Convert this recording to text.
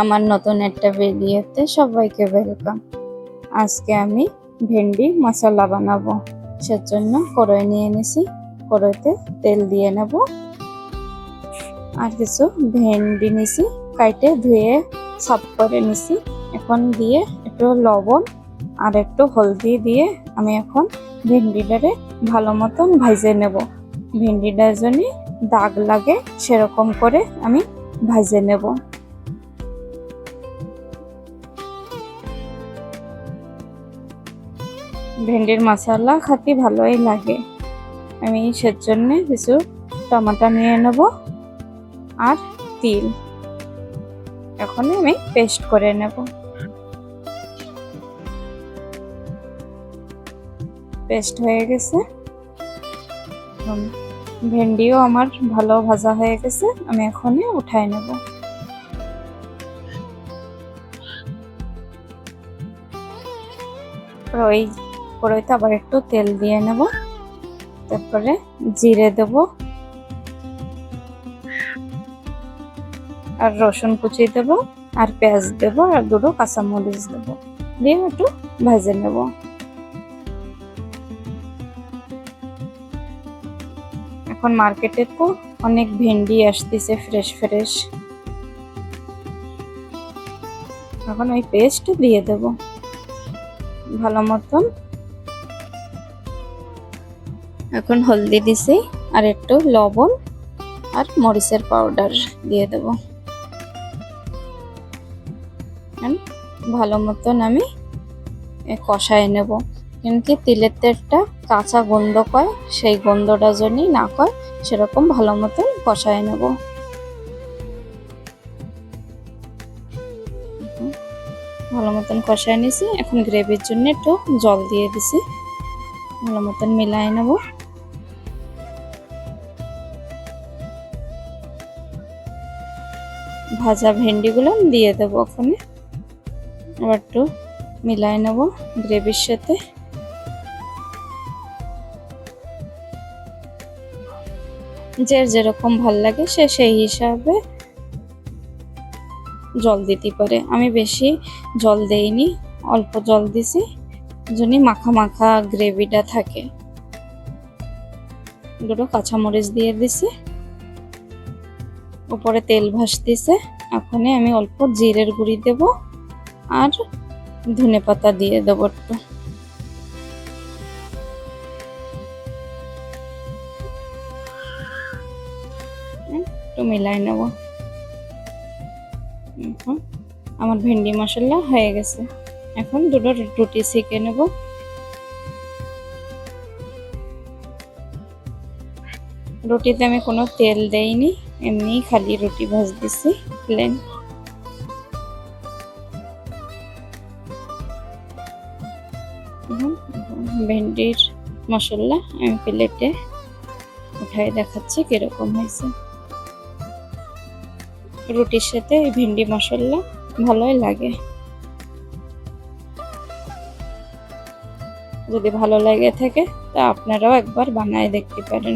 আমার নতুন একটা ভিডিওতে সবাইকে ওয়েলকাম। আজকে আমি ভেন্ডি মশলা বানাবো। সেজন্য কড়াই নিয়ে নিছি, কড়াইতে তেল দিয়ে নেব। আর কিছু ভেন্ডি নিছি, কাইটে ধুয়ে সাফ করে নিছি। এখন দিয়ে একটু লবণ আর একটু হলদি দিয়ে আমি এখন ভেন্ডিটারে ভালো মতন ভাজে নেব। ভেন্ডিটার জন্য দাগ লাগে সেরকম করে আমি ভাজে নেব। ভেন্ডির মশলা খেতে ভালোই লাগে। আমি সেজন্য কিছু টমেটো নিয়ে নেব আর তিল। এখন আমি পেস্ট করে নেব। পেস্ট হয়ে গেছে, ভেন্ডিও আমার ভালো ভাজা হয়ে গেছে। আমি এখন উঠায় নেব। ওই কড়াইতে আবার একটু তেল দিয়ে নেব। তারপরে জিরে দেব আর রসুন কুচি দেব আর পেঁয়াজ দেব আর দুটো কাঁচামরিচ দেব, দিয়ে একটু ভেজে নেব। এখন মার্কেটে তো অনেক ভেন্ডি আসতেছে ফ্রেশ ফ্রেশ। এখন ওই পেস্ট দিয়ে দেব ভালো মতন। এখন হলদি দিছি আর একটু লবণ আর মরিচের পাউডার দিয়ে দেব। ভালো মতন আমি কষায় নেব, কিন্তু তিলের তেলটা কাঁচা গন্ধ কয়, সেই গন্ধটা যদি না কয় সেরকম ভালো মতন কষায় নেব। ভালো মতন কষায় নিছি। এখন গ্রেভির জন্য একটু জল দিয়ে দিছি, ভালো মতন মিলাই নেব। ভাজা ভেন্ডিগুলো দিয়ে দেবো ওখানে, আবার একটু মিলাই নেব গ্রেভির সাথে। যে যেরকম ভাল লাগে সে সেই হিসাবে জল দিতে পারে। আমি বেশি জল দেইনি, অল্প জল দিছি, জন্য মাখা মাখা গ্রেভিটা থাকে। দুটো কাঁচামরিচ দিয়ে দিছি, উপরে তেল ভাসতেছে। এখন আমি অল্প জিরের গুঁড়ি দেব আর ধনে পাতা দিয়ে দেবো একটু। একটু মিলাই নেব। আমার ভেন্ডি মশলা হয়ে গেছে। এখন দুটো রুটি সেঁকে নেব। রুটিতে আমি কোনো তেল দেইনি, এমনি খালি রুটি ভাজতেছি প্লেন। ভেন্ডির মশলা আমি প্লেটে উঠাই দেখাচ্ছি কিরকম হয়েছে। রুটির সাথে ভেন্ডি মশলা ভালোই লাগে। যদি ভালো লাগে থাকে তা আপনারাও একবার বানায় দেখতে পারেন।